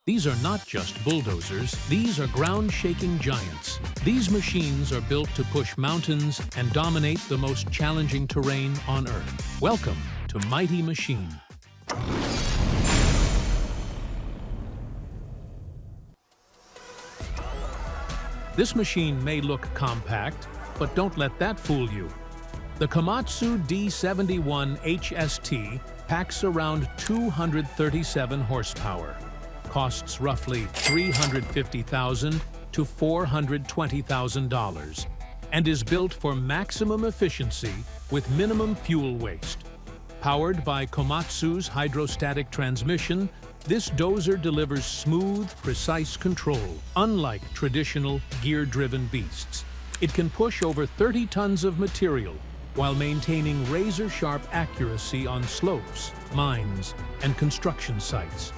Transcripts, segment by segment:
These are not just bulldozers, these are ground-shaking giants. These machines are built to push mountains and dominate the most challenging terrain on Earth. Welcome to Mighty Machine. This machine may look compact, but don't let that fool you. The Komatsu D71 HST packs around 237 horsepower, costs roughly $350,000 to $420,000, and is built for maximum efficiency with minimum fuel waste. Powered by Komatsu's hydrostatic transmission, this dozer delivers smooth, precise control, unlike traditional gear-driven beasts. It can push over 30 tons of material while maintaining razor-sharp accuracy on slopes, mines, and construction sites.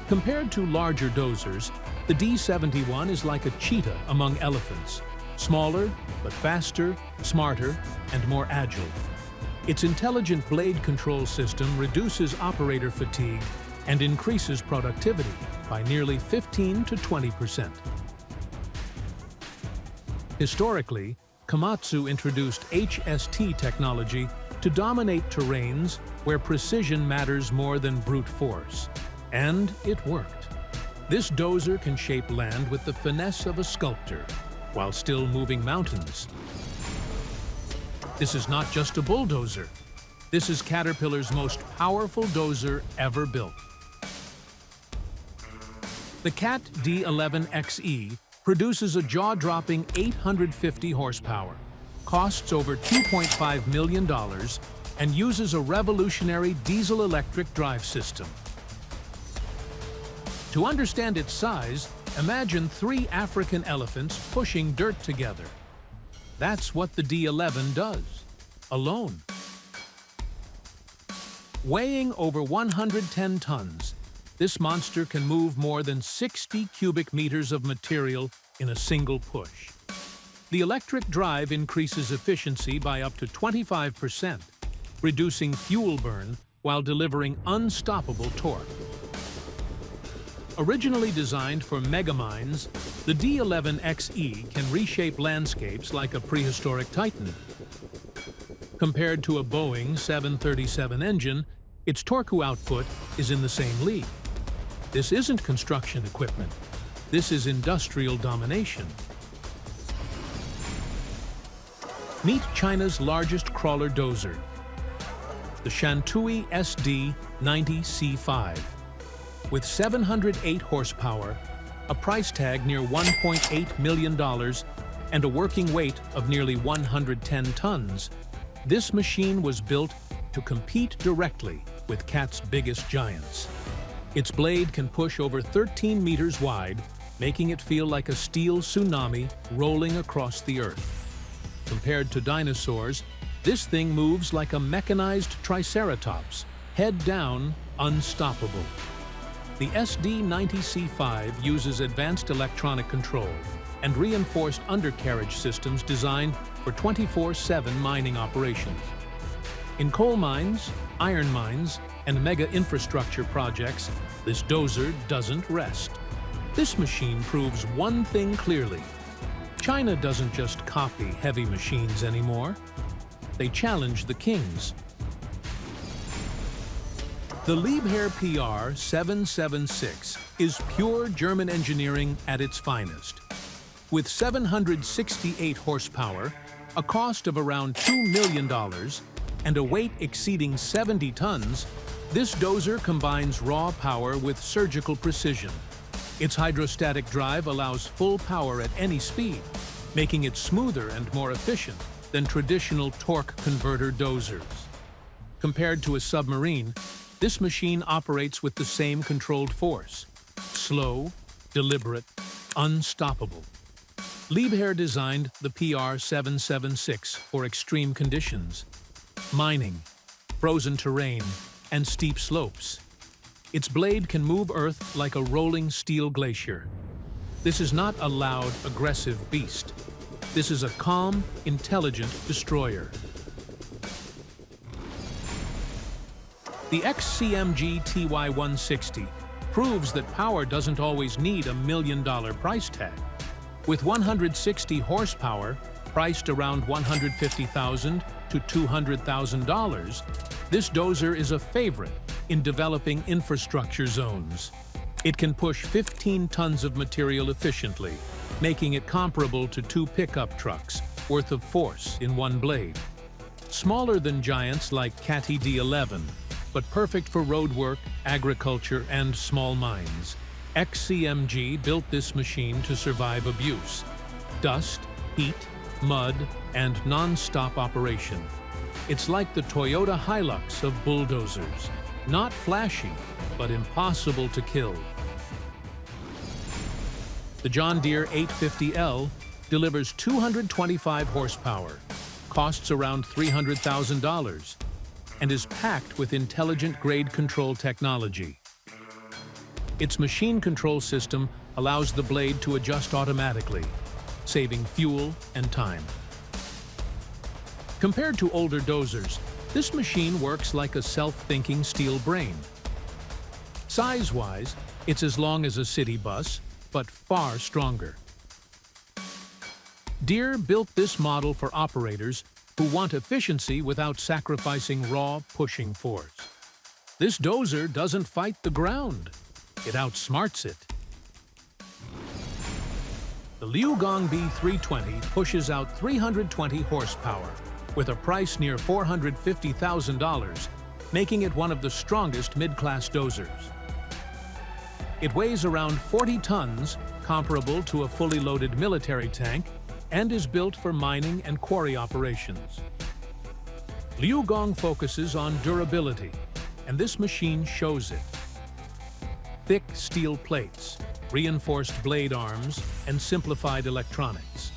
Compared to larger dozers, the D71 is like a cheetah among elephants, smaller but faster, smarter, and more agile. Its intelligent blade control system reduces operator fatigue and increases productivity by nearly 15 to 20%. Historically, Komatsu introduced HST technology to dominate terrains where precision matters more than brute force. And it worked. This dozer can shape land with the finesse of a sculptor, while still moving mountains. This is not just a bulldozer. This is Caterpillar's most powerful dozer ever built. The CAT D11 XE produces a jaw-dropping 850 horsepower, costs over $2.5 million, and uses a revolutionary diesel-electric drive system. To understand its size, imagine 3 African elephants pushing dirt together. That's what the D11 does, alone. Weighing over 110 tons, this monster can move more than 60 cubic meters of material in a single push. The electric drive increases efficiency by up to 25%, reducing fuel burn while delivering unstoppable torque. Originally designed for megamines, the D11 XE can reshape landscapes like a prehistoric titan. Compared to a Boeing 737 engine, its torque output is in the same league. This isn't construction equipment. This is industrial domination. Meet China's largest crawler dozer, the Shantui SD90C5. With 708 horsepower, a price tag near $1.8 million, and a working weight of nearly 110 tons, this machine was built to compete directly with CAT's biggest giants. Its blade can push over 13 meters wide, making it feel like a steel tsunami rolling across the earth. Compared to dinosaurs, this thing moves like a mechanized triceratops, head down, unstoppable. The SD90C5 uses advanced electronic control and reinforced undercarriage systems designed for 24/7 mining operations. In coal mines, iron mines, and mega infrastructure projects, this dozer doesn't rest. This machine proves one thing clearly. China doesn't just copy heavy machines anymore. They challenge the kings. The Liebherr PR 776 is pure German engineering at its finest. With 768 horsepower, a cost of around $2 million, and a weight exceeding 70 tons, this dozer combines raw power with surgical precision. Its hydrostatic drive allows full power at any speed, making it smoother and more efficient than traditional torque converter dozers. Compared to a submarine, this machine operates with the same controlled force. Slow, deliberate, unstoppable. Liebherr designed the PR 776 for extreme conditions: mining, frozen terrain, and steep slopes. Its blade can move earth like a rolling steel glacier. This is not a loud, aggressive beast. This is a calm, intelligent destroyer. The XCMG TY160 proves that power doesn't always need $1 million price tag. With 160 horsepower, priced around $150,000 to $200,000, this dozer is a favorite in developing infrastructure zones. It can push 15 tons of material efficiently, making it comparable to 2 pickup trucks worth of force in one blade. Smaller than giants like CHETRA D11, but perfect for road work, agriculture, and small mines. XCMG built this machine to survive abuse, dust, heat, mud, and non-stop operation. It's like the Toyota Hilux of bulldozers. Not flashy, but impossible to kill. The John Deere 850L delivers 225 horsepower, costs around $300,000, and is packed with intelligent grade control technology. Its machine control system allows the blade to adjust automatically, saving fuel and time. Compared to older dozers, this machine works like a self-thinking steel brain. Size-wise, it's as long as a city bus, but far stronger. Deere built this model for operators who want efficiency without sacrificing raw pushing force. This dozer doesn't fight the ground, it outsmarts it. The LiuGong B320 pushes out 320 horsepower, with a price near $450,000, making it one of the strongest mid-class dozers. It weighs around 40 tons, comparable to a fully loaded military tank, and is built for mining and quarry operations. LiuGong focuses on durability, and this machine shows it. Thick steel plates, reinforced blade arms, and simplified electronics.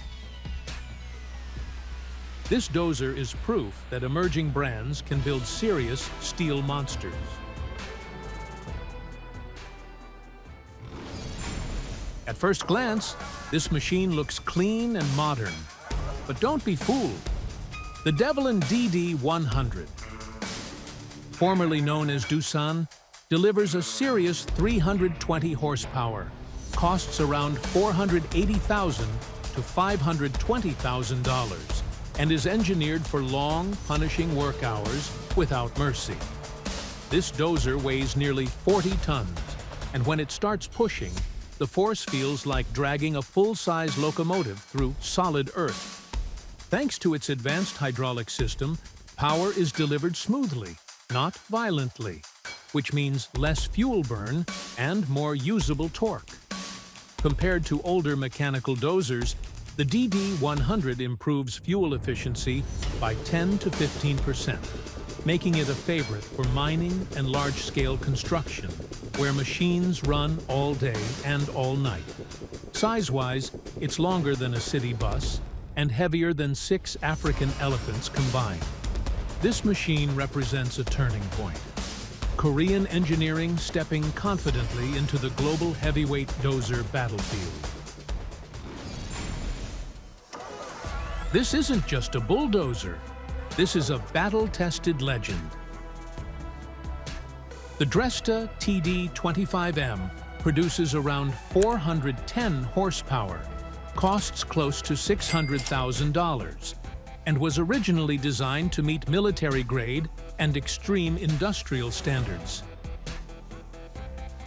This dozer is proof that emerging brands can build serious steel monsters. At first glance, this machine looks clean and modern. But don't be fooled. The DEVELON DD100, formerly known as Doosan, delivers a serious 320 horsepower, costs around $480,000 to $520,000, and is engineered for long, punishing work hours without mercy. This dozer weighs nearly 40 tons, and when it starts pushing, the force feels like dragging a full-size locomotive through solid earth. Thanks to its advanced hydraulic system, power is delivered smoothly, not violently, which means less fuel burn and more usable torque. Compared to older mechanical dozers, the DD100 improves fuel efficiency by 10 to 15%, making it a favorite for mining and large-scale construction, where machines run all day and all night. Size-wise, it's longer than a city bus and heavier than 6 African elephants combined. This machine represents a turning point. Korean engineering stepping confidently into the global heavyweight dozer battlefield. This isn't just a bulldozer. This is a battle-tested legend. The DRESSTA TD25M produces around 410 horsepower, costs close to $600,000, and was originally designed to meet military-grade and extreme industrial standards.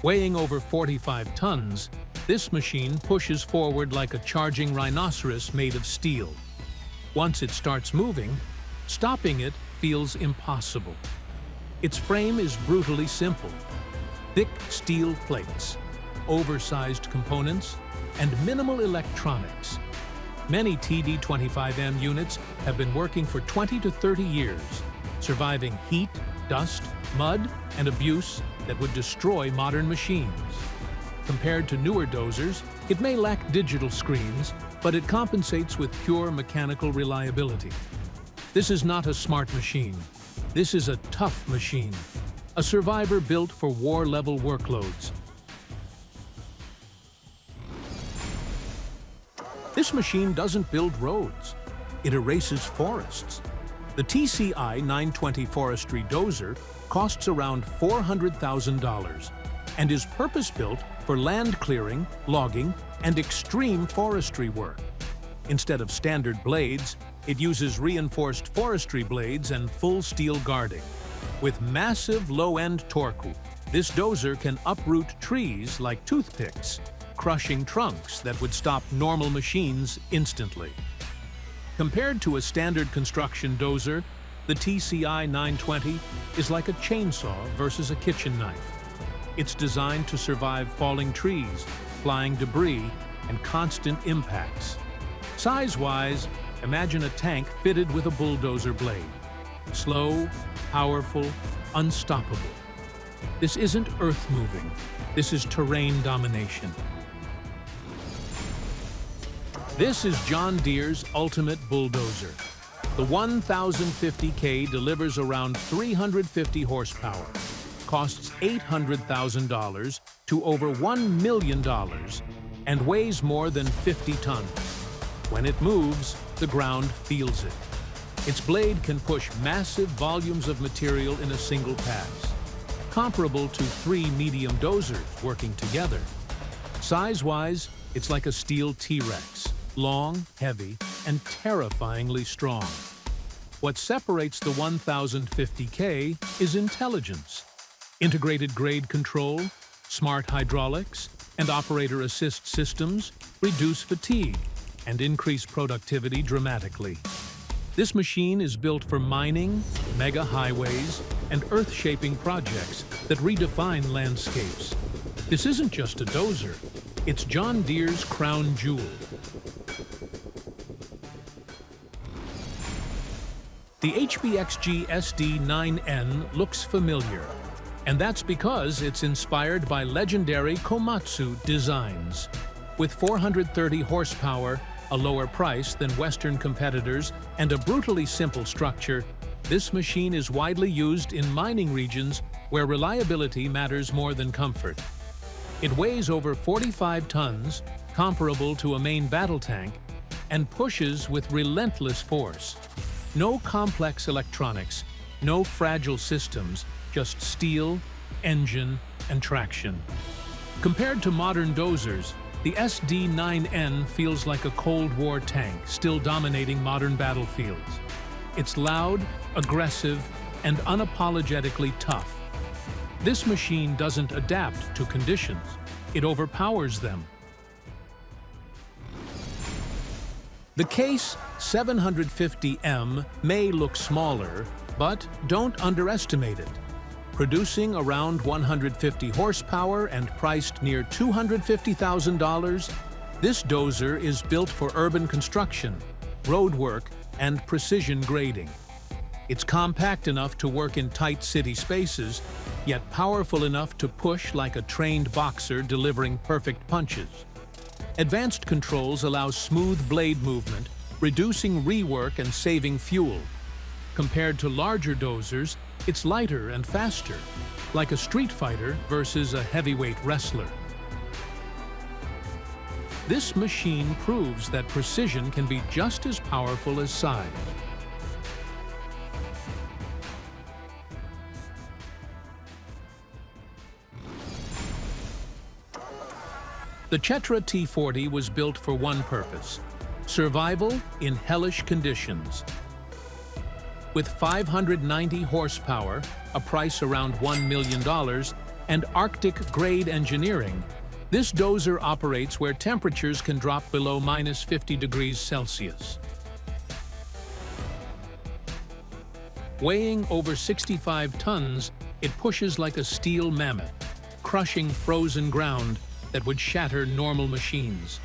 Weighing over 45 tons, this machine pushes forward like a charging rhinoceros made of steel. Once it starts moving, stopping it feels impossible. Its frame is brutally simple. Thick steel plates, oversized components, and minimal electronics. Many TD25M units have been working for 20 to 30 years, surviving heat, dust, mud, and abuse that would destroy modern machines. Compared to newer dozers, it may lack digital screens, but it compensates with pure mechanical reliability. This is not a smart machine. This is a tough machine, a survivor built for war-level workloads. This machine doesn't build roads. It erases forests. The TCI 920 Forestry Dozer costs around $400,000 and is purpose-built for land clearing, logging, and extreme forestry work. Instead of standard blades, it uses reinforced forestry blades and full steel guarding. With massive low-end torque, this dozer can uproot trees like toothpicks, crushing trunks that would stop normal machines instantly. Compared to a standard construction dozer, the TCI 920 is like a chainsaw versus a kitchen knife. It's designed to survive falling trees, flying debris, and constant impacts. Size-wise, imagine a tank fitted with a bulldozer blade. Slow, powerful, unstoppable. This isn't earth-moving. This is terrain domination. This is John Deere's ultimate bulldozer. The 1050K delivers around 350 horsepower, costs $800,000 to over $1 million, and weighs more than 50 tons. When it moves, the ground feels it. Its blade can push massive volumes of material in a single pass, comparable to 3 medium dozers working together. Size-wise, it's like a steel T-Rex, long, heavy, and terrifyingly strong. What separates the 1050K is intelligence. Integrated grade control, smart hydraulics, and operator assist systems reduce fatigue and increase productivity dramatically. This machine is built for mining, mega highways, and earth-shaping projects that redefine landscapes. This isn't just a dozer, it's John Deere's crown jewel. The HBXG SD9N looks familiar, and that's because it's inspired by legendary Komatsu designs. With 430 horsepower, a lower price than Western competitors, and a brutally simple structure, this machine is widely used in mining regions where reliability matters more than comfort. It weighs over 45 tons, comparable to a main battle tank, and pushes with relentless force. No complex electronics, no fragile systems, just steel, engine, and traction. Compared to modern dozers, the SD9N feels like a Cold War tank still dominating modern battlefields. It's loud, aggressive, and unapologetically tough. This machine doesn't adapt to conditions, it overpowers them. The Case 750M may look smaller, but don't underestimate it. Producing around 150 horsepower and priced near $250,000, this dozer is built for urban construction, road work, and precision grading. It's compact enough to work in tight city spaces, yet powerful enough to push like a trained boxer delivering perfect punches. Advanced controls allow smooth blade movement, reducing rework and saving fuel. Compared to larger dozers, it's lighter and faster, like a street fighter versus a heavyweight wrestler. This machine proves that precision can be just as powerful as size. The CHETRA T40 was built for one purpose: survival in hellish conditions. With 590 horsepower, a price around $1 million, and Arctic-grade engineering, this dozer operates where temperatures can drop below -50 degrees Celsius. Weighing over 65 tons, it pushes like a steel mammoth, crushing frozen ground that would shatter normal machines.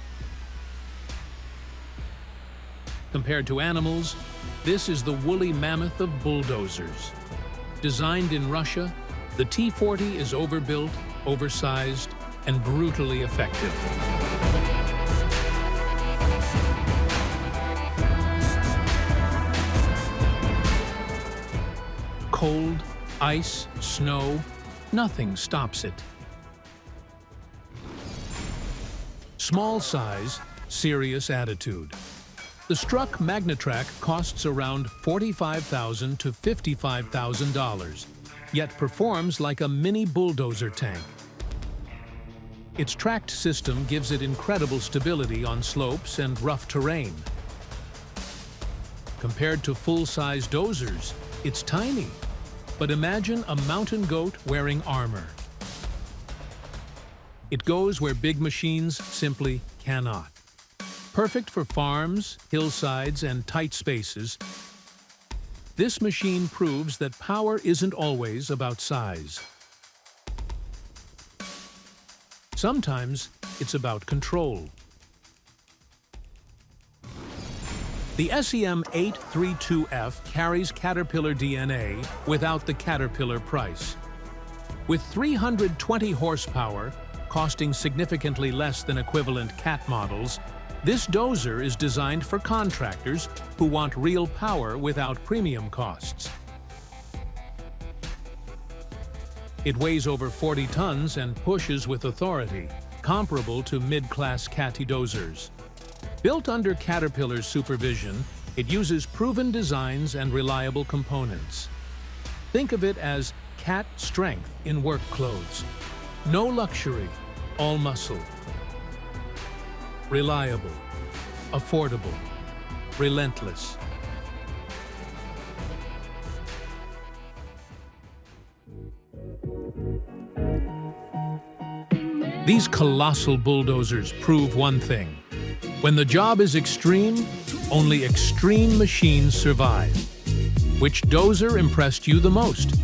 Compared to animals, this is the woolly mammoth of bulldozers. Designed in Russia, the T40 is overbuilt, oversized, and brutally effective. Cold, ice, snow, nothing stops it. Small size, serious attitude. The struck Magnatrac costs around $45,000 to $55,000, yet performs like a mini bulldozer tank. Its tracked system gives it incredible stability on slopes and rough terrain. Compared to full-size dozers, it's tiny. But imagine a mountain goat wearing armor. It goes where big machines simply cannot. Perfect for farms, hillsides, and tight spaces, this machine proves that power isn't always about size. Sometimes it's about control. The SEM832F carries Caterpillar DNA without the Caterpillar price. With 320 horsepower, costing significantly less than equivalent CAT models, this dozer is designed for contractors who want real power without premium costs. It weighs over 40 tons and pushes with authority, comparable to mid-class CAT dozers. Built under Caterpillar's supervision, it uses proven designs and reliable components. Think of it as CAT strength in work clothes. No luxury, all muscle. Reliable, affordable, relentless. These colossal bulldozers prove one thing. When the job is extreme, only extreme machines survive. Which dozer impressed you the most?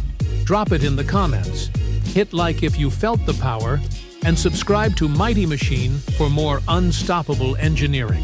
Drop it in the comments. Hit like if you felt the power, and subscribe to Mighty Machine for more unstoppable engineering.